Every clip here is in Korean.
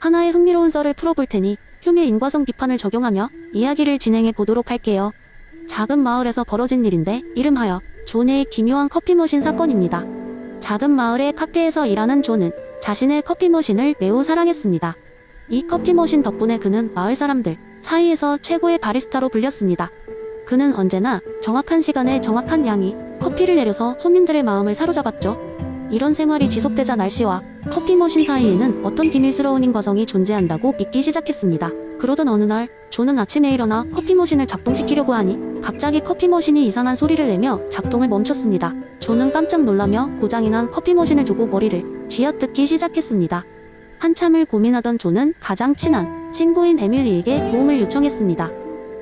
하나의 흥미로운 썰을 풀어볼 테니 흉의 인과성 비판을 적용하며 이야기를 진행해 보도록 할게요. 작은 마을에서 벌어진 일인데 이름하여 존의 기묘한 커피머신 사건입니다. 작은 마을의 카페에서 일하는 존은 자신의 커피머신을 매우 사랑했습니다. 이 커피머신 덕분에 그는 마을 사람들 사이에서 최고의 바리스타로 불렸습니다. 그는 언제나 정확한 시간에 정확한 양이 커피를 내려서 손님들의 마음을 사로잡았죠. 이런 생활이 지속되자 날씨와 커피머신 사이에는 어떤 비밀스러운 인과성이 존재한다고 믿기 시작했습니다. 그러던 어느 날 존은 아침에 일어나 커피머신을 작동시키려고 하니 갑자기 커피머신이 이상한 소리를 내며 작동을 멈췄습니다. 존은 깜짝 놀라며 고장이 난 커피머신을 두고 머리를 쥐어뜯기 시작했습니다. 한참을 고민하던 존은 가장 친한 친구인 에밀리에게 도움을 요청했습니다.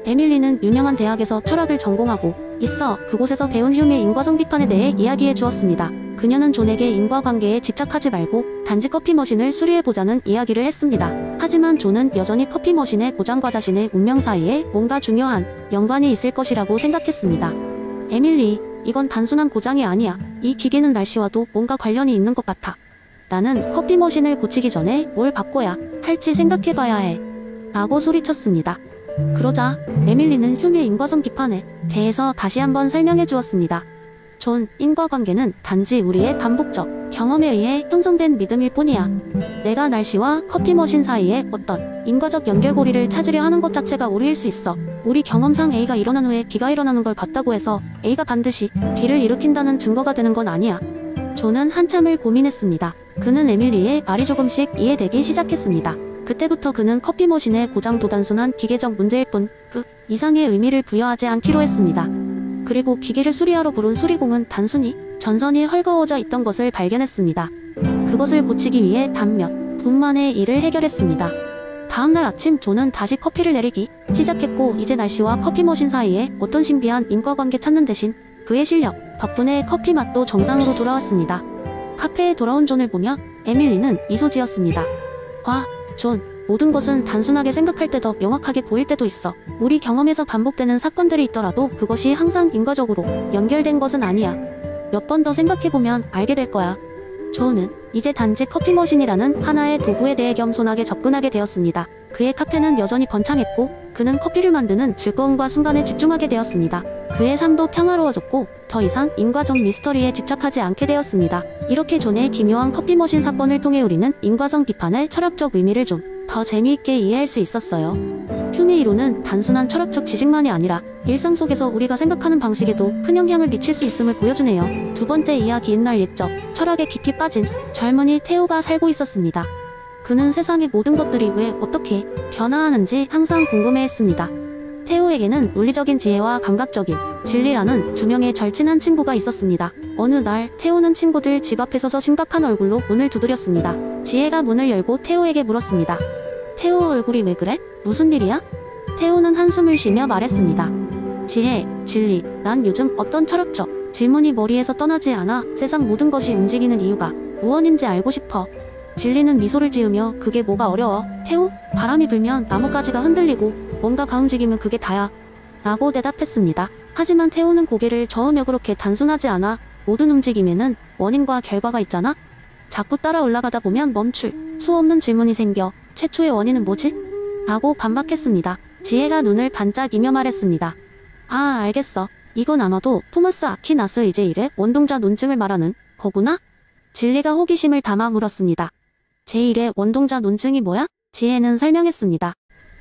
에밀리는 유명한 대학에서 철학을 전공하고 있어 그곳에서 배운 흉의 인과성 비판에 대해 이야기해 주었습니다. 그녀는 존에게 인과관계에 집착하지 말고 단지 커피머신을 수리해보자는 이야기를 했습니다. 하지만 존은 여전히 커피머신의 고장과 자신의 운명 사이에 뭔가 중요한 연관이 있을 것이라고 생각했습니다. 에밀리, 이건 단순한 고장이 아니야. 이 기계는 날씨와도 뭔가 관련이 있는 것 같아. 나는 커피머신을 고치기 전에 뭘 바꿔야 할지 생각해봐야 해. 라고 소리쳤습니다. 그러자 에밀리는 흉의 인과성 비판에 대해서 다시 한번 설명해 주었습니다. 존, 인과관계는 단지 우리의 반복적 경험에 의해 형성된 믿음일 뿐이야. 내가 날씨와 커피머신 사이에 어떤 인과적 연결고리를 찾으려 하는 것 자체가 오류일 수 있어. 우리 경험상 A가 일어난 후에 B가 일어나는 걸 봤다고 해서 A가 반드시 B를 일으킨다는 증거가 되는 건 아니야. 존은 한참을 고민했습니다. 그는 에밀리의 말이 조금씩 이해되기 시작했습니다. 그때부터 그는 커피머신의 고장도 단순한 기계적 문제일 뿐 그 이상의 의미를 부여하지 않기로 했습니다. 그리고 기계를 수리하러 부른 수리공은 단순히 전선이 헐거워져 있던 것을 발견했습니다. 그것을 고치기 위해 단 몇 분 만에 일을 해결했습니다. 다음날 아침 존은 다시 커피를 내리기 시작했고 이제 날씨와 커피머신 사이에 어떤 신비한 인과관계 찾는 대신 그의 실력 덕분에 커피 맛도 정상으로 돌아왔습니다. 카페에 돌아온 존을 보며 에밀리는 미소 지었습니다. 와, 존, 모든 것은 단순하게 생각할 때 더 명확하게 보일 때도 있어. 우리 경험에서 반복되는 사건들이 있더라도 그것이 항상 인과적으로 연결된 것은 아니야. 몇 번 더 생각해보면 알게 될 거야. 존은 이제 단지 커피머신이라는 하나의 도구에 대해 겸손하게 접근하게 되었습니다. 그의 카페는 여전히 번창했고 그는 커피를 만드는 즐거움과 순간에 집중하게 되었습니다. 그의 삶도 평화로워졌고 더 이상 인과적 미스터리에 집착하지 않게 되었습니다. 이렇게 존의 기묘한 커피머신 사건을 통해 우리는 인과성 비판의 철학적 의미를 좀 더 재미있게 이해할 수 있었어요. 흉의 이론은 단순한 철학적 지식만이 아니라 일상 속에서 우리가 생각하는 방식에도 큰 영향을 미칠 수 있음을 보여주네요. 두 번째 이야기인 날 옛적 철학에 깊이 빠진 젊은이 테오가 살고 있었습니다. 그는 세상의 모든 것들이 왜 어떻게 변화하는지 항상 궁금해했습니다. 테오에게는 논리적인 지혜와 감각적인 진리라는 두 명의 절친한 친구가 있었습니다. 어느 날 테오는 친구들 집 앞에 서서 심각한 얼굴로 문을 두드렸습니다. 지혜가 문을 열고 테오에게 물었습니다. 테오 얼굴이 왜 그래? 무슨 일이야? 테오는 한숨을 쉬며 말했습니다. 지혜, 진리, 난 요즘 어떤 철학적 질문이 머리에서 떠나지 않아 세상 모든 것이 움직이는 이유가 무엇인지 알고 싶어. 진리는 미소를 지으며 그게 뭐가 어려워? 테오, 바람이 불면 나뭇가지가 흔들리고 뭔가가 움직이면 그게 다야. 라고 대답했습니다. 하지만 테오는 고개를 저으며 그렇게 단순하지 않아. 모든 움직임에는 원인과 결과가 있잖아? 자꾸 따라 올라가다 보면 멈출 수 없는 질문이 생겨. 최초의 원인은 뭐지? 라고 반박했습니다. 지혜가 눈을 반짝이며 말했습니다. 아, 알겠어. 이건 아마도 토마스 아퀴나스 제1의 원동자 논증을 말하는 거구나? 진리가 호기심을 담아 물었습니다. 제1의 원동자 논증이 뭐야? 지혜는 설명했습니다.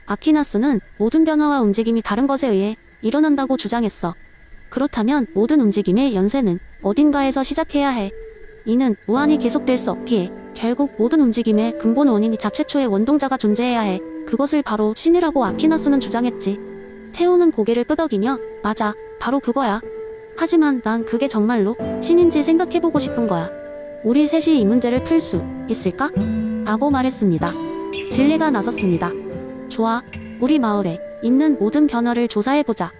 아퀴나스는 모든 변화와 움직임이 다른 것에 의해 일어난다고 주장했어. 그렇다면 모든 움직임의 연쇄는 어딘가에서 시작해야 해. 이는 무한히 계속될 수 없기에 결국 모든 움직임의 근본 원인이자 최초의 원동자가 존재해야 해. 그것을 바로 신이라고 아퀴나스는 주장했지. 테오는 고개를 끄덕이며 맞아, 바로 그거야. 하지만 난 그게 정말로 신인지 생각해보고 싶은 거야. 우리 셋이 이 문제를 풀 수 있을까? 라고 말했습니다. 진리가 나섰습니다. 좋아, 우리 마을에 있는 모든 변화를 조사해보자.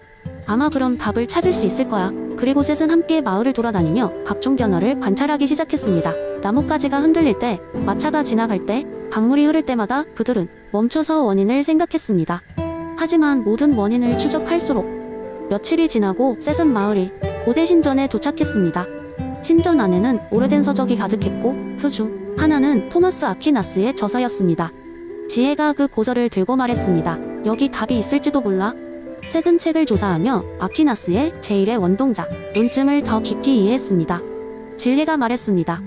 아마 그럼 답을 찾을 수 있을 거야. 그리고 셋은 함께 마을을 돌아다니며 각종 변화를 관찰하기 시작했습니다. 나뭇가지가 흔들릴 때, 마차가 지나갈 때, 강물이 흐를 때마다 그들은 멈춰서 원인을 생각했습니다. 하지만 모든 원인을 추적할수록 며칠이 지나고 셋은 마을이 고대 신전에 도착했습니다. 신전 안에는 오래된 서적이 가득했고 그 중 하나는 토마스 아퀴나스의 저서였습니다. 지혜가 그 고서를 들고 말했습니다. 여기 답이 있을지도 몰라. 새든 책을 조사하며 아퀴나스의 제1의 원동작, 논증을 더 깊이 이해했습니다. 진리가 말했습니다.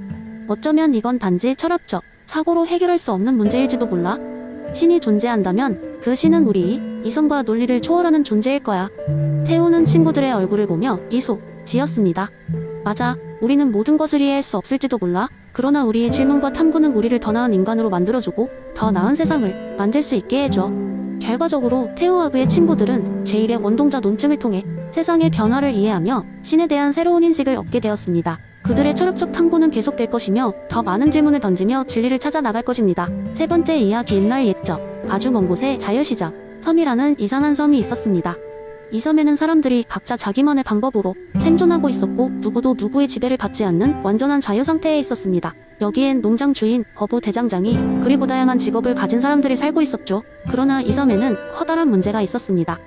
어쩌면 이건 단지 철학적 사고로 해결할 수 없는 문제일지도 몰라. 신이 존재한다면 그 신은 우리 이성과 논리를 초월하는 존재일 거야. 태우는 친구들의 얼굴을 보며 미소 지었습니다. 맞아. 우리는 모든 것을 이해할 수 없을지도 몰라. 그러나 우리의 질문과 탐구는 우리를 더 나은 인간으로 만들어주고 더 나은 세상을 만들 수 있게 해줘. 결과적으로 테오하그의 친구들은 제1의 원동자 논증을 통해 세상의 변화를 이해하며 신에 대한 새로운 인식을 얻게 되었습니다. 그들의 철학적 탐구는 계속될 것이며 더 많은 질문을 던지며 진리를 찾아 나갈 것입니다. 세 번째 이야기. 옛날 옛적 아주 먼 곳에 자유시장 섬이라는 이상한 섬이 있었습니다. 이 섬에는 사람들이 각자 자기만의 방법으로 생존하고 있었고 누구도 누구의 지배를 받지 않는 완전한 자유 상태에 있었습니다. 여기엔 농장 주인, 어부, 대장장이 그리고 다양한 직업을 가진 사람들이 살고 있었죠. 그러나 이 섬에는 커다란 문제가 있었습니다.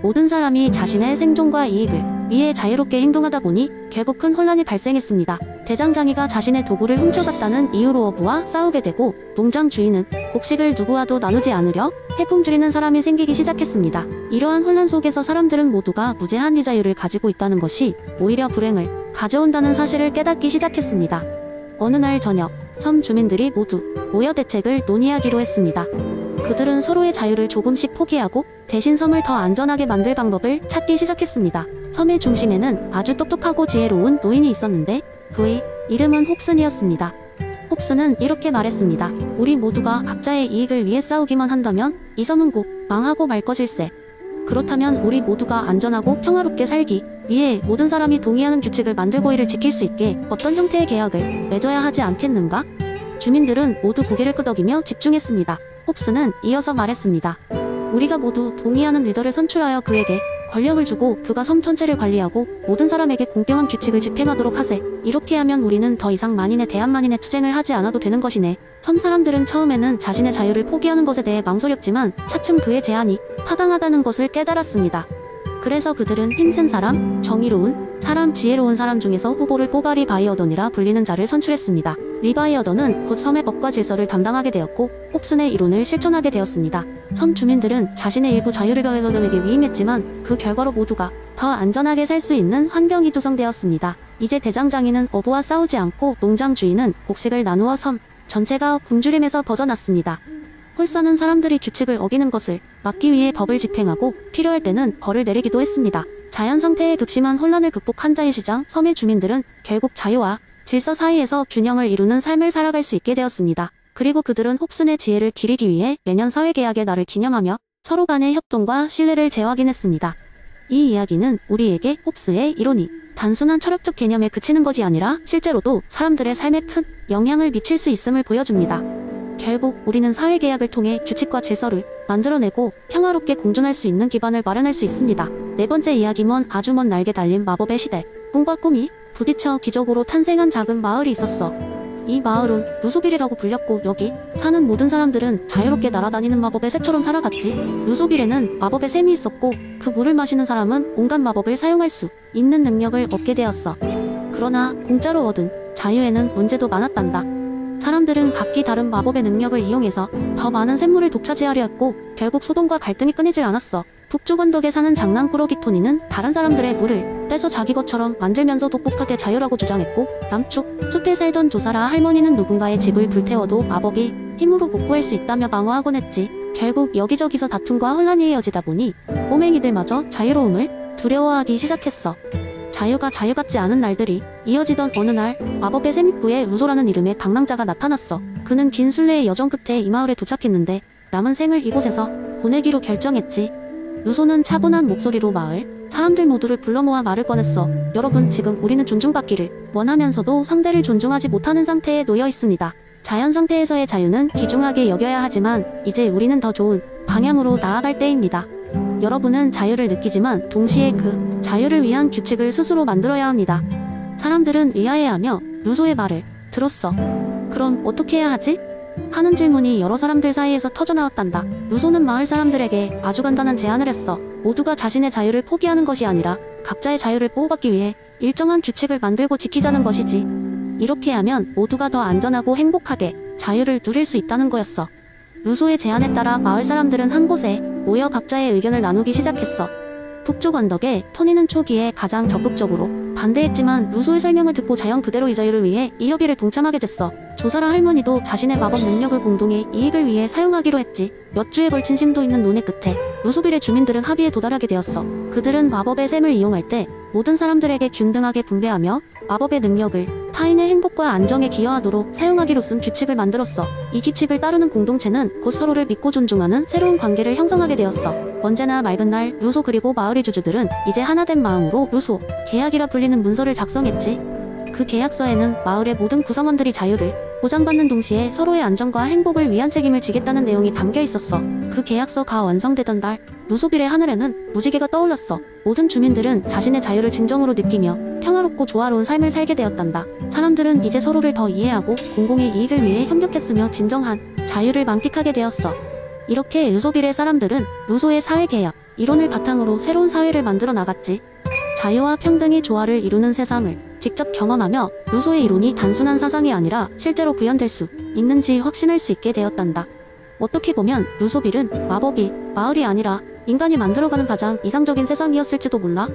모든 사람이 자신의 생존과 이익을 위해 자유롭게 행동하다 보니 결국 큰 혼란이 발생했습니다. 대장장이가 자신의 도구를 훔쳐갔다는 이유로 어부와 싸우게 되고 농장 주인은 곡식을 누구와도 나누지 않으려 해굶주리는 사람이 생기기 시작했습니다. 이러한 혼란 속에서 사람들은 모두가 무제한 이 자유를 가지고 있다는 것이 오히려 불행을 가져온다는 사실을 깨닫기 시작했습니다. 어느 날 저녁, 섬 주민들이 모두 모여 대책을 논의하기로 했습니다. 그들은 서로의 자유를 조금씩 포기하고 대신 섬을 더 안전하게 만들 방법을 찾기 시작했습니다. 섬의 중심에는 아주 똑똑하고 지혜로운 노인이 있었는데 그의 이름은 홉슨이었습니다. 홉슨은 이렇게 말했습니다. 우리 모두가 각자의 이익을 위해 싸우기만 한다면 이 섬은 곧 망하고 말 것일세. 그렇다면 우리 모두가 안전하고 평화롭게 살기 위해 모든 사람이 동의하는 규칙을 만들고 이를 지킬 수 있게 어떤 형태의 계약을 맺어야 하지 않겠는가? 주민들은 모두 고개를 끄덕이며 집중했습니다. 홉슨은 이어서 말했습니다. 우리가 모두 동의하는 리더를 선출하여 그에게 권력을 주고 그가 섬 전체를 관리하고 모든 사람에게 공평한 규칙을 집행하도록 하세. 이렇게 하면 우리는 더 이상 만인에 대한 만인의 투쟁을 하지 않아도 되는 것이네. 섬 사람들은 처음에는 자신의 자유를 포기하는 것에 대해 망설였지만 차츰 그의 제안이 타당하다는 것을 깨달았습니다. 그래서 그들은 힘센 사람, 정의로운 사람, 지혜로운 사람 중에서 후보를 뽑아 리바이어던이라 불리는 자를 선출했습니다. 리바이어던은 곧 섬의 법과 질서를 담당하게 되었고 홉슨의 이론을 실천하게 되었습니다. 섬 주민들은 자신의 일부 자유를 리바이어던에게 위임했지만 그 결과로 모두가 더 안전하게 살 수 있는 환경이 조성되었습니다. 이제 대장장이는 어부와 싸우지 않고 농장 주인은 곡식을 나누어 섬 전체가 굶주림에서 벗어났습니다. 홀서는 사람들이 규칙을 어기는 것을 막기 위해 법을 집행하고 필요할 때는 벌을 내리기도 했습니다. 자연 상태의 극심한 혼란을 극복한 자유시장 섬의 주민들은 결국 자유와 질서 사이에서 균형을 이루는 삶을 살아갈 수 있게 되었습니다. 그리고 그들은 홉슨의 지혜를 기리기 위해 매년 사회계약의 날을 기념하며 서로 간의 협동과 신뢰를 재확인했습니다. 이 이야기는 우리에게 홉스의 이론이 단순한 철학적 개념에 그치는 것이 아니라 실제로도 사람들의 삶에 큰 영향을 미칠 수 있음을 보여줍니다. 결국 우리는 사회계약을 통해 규칙과 질서를 만들어내고 평화롭게 공존할 수 있는 기반을 마련할 수 있습니다. 네 번째 이야기. 아주 먼 날개 달린 마법의 시대. 꿈과 꿈이 부딪혀 기적으로 탄생한 작은 마을이 있었어. 이 마을은 루소빌이라고 불렸고 여기 사는 모든 사람들은 자유롭게 날아다니는 마법의 새처럼 살아갔지. 루소빌에는 마법의 샘이 있었고 그 물을 마시는 사람은 온갖 마법을 사용할 수 있는 능력을 얻게 되었어. 그러나 공짜로 얻은 자유에는 문제도 많았단다. 사람들은 각기 다른 마법의 능력을 이용해서 더 많은 샘물을 독차지하려 했고 결국 소동과 갈등이 끊이질 않았어. 북쪽 언덕에 사는 장난꾸러기 토니는 다른 사람들의 물을 빼서 자기 것처럼 만들면서 독특하게 자유라고 주장했고 남쪽 숲에 살던 조사라 할머니는 누군가의 집을 불태워도 마법이 힘으로 복구할 수 있다며 방어하곤 했지. 결국 여기저기서 다툼과 혼란이 이어지다 보니 꼬맹이들마저 자유로움을 두려워하기 시작했어. 자유가 자유 같지 않은 날들이 이어지던 어느 날 마법의 샘입구에 루소라는 이름의 방랑자가 나타났어. 그는 긴 순례의 여정 끝에 이 마을에 도착했는데 남은 생을 이곳에서 보내기로 결정했지. 루소는 차분한 목소리로 마을 사람들 모두를 불러 모아 말을 꺼냈어. 여러분, 지금 우리는 존중받기를 원하면서도 상대를 존중하지 못하는 상태에 놓여 있습니다. 자연 상태에서의 자유는 귀중하게 여겨야 하지만 이제 우리는 더 좋은 방향으로 나아갈 때입니다. 여러분은 자유를 느끼지만 동시에 그 자유를 위한 규칙을 스스로 만들어야 합니다. 사람들은 의아해하며 루소의 말을 들었어. 그럼 어떻게 해야 하지? 하는 질문이 여러 사람들 사이에서 터져나왔단다. 루소는 마을 사람들에게 아주 간단한 제안을 했어. 모두가 자신의 자유를 포기하는 것이 아니라 각자의 자유를 보호받기 위해 일정한 규칙을 만들고 지키자는 것이지. 이렇게 하면 모두가 더 안전하고 행복하게 자유를 누릴 수 있다는 거였어. 루소의 제안에 따라 마을 사람들은 한 곳에 모여 각자의 의견을 나누기 시작했어. 북쪽 언덕에 토니는 초기에 가장 적극적으로 반대했지만 루소의 설명을 듣고 자연 그대로의 자유를 위해 이 협의를 동참하게 됐어. 조사라 할머니도 자신의 마법 능력을 공동의 이익을 위해 사용하기로 했지. 몇 주에 걸친 심도 있는 논의 끝에 루소빌의 주민들은 합의에 도달하게 되었어. 그들은 마법의 셈을 이용할 때 모든 사람들에게 균등하게 분배하며 마법의 능력을 타인의 행복과 안정에 기여하도록 사용하기로 쓴 규칙을 만들었어. 이 규칙을 따르는 공동체는 곧 서로를 믿고 존중하는 새로운 관계를 형성하게 되었어. 언제나 맑은 날 루소 그리고 마을의 주주들은 이제 하나된 마음으로 루소 계약이라 불리는 문서를 작성했지. 그 계약서에는 마을의 모든 구성원들이 자유를 보장받는 동시에 서로의 안전과 행복을 위한 책임을 지겠다는 내용이 담겨 있었어. 그 계약서가 완성되던 날 루소빌의 하늘에는 무지개가 떠올랐어. 모든 주민들은 자신의 자유를 진정으로 느끼며 평화롭고 조화로운 삶을 살게 되었단다. 사람들은 이제 서로를 더 이해하고 공공의 이익을 위해 협력했으며 진정한 자유를 만끽하게 되었어. 이렇게 루소빌의 사람들은 루소의 사회개혁 이론을 바탕으로 새로운 사회를 만들어 나갔지. 자유와 평등이 조화를 이루는 세상을 직접 경험하며 루소의 이론이 단순한 사상이 아니라 실제로 구현될 수 있는지 확신할 수 있게 되었단다. 어떻게 보면 루소빌은 마법이 마을이 아니라 인간이 만들어가는 가장 이상적인 세상이었을지도 몰라.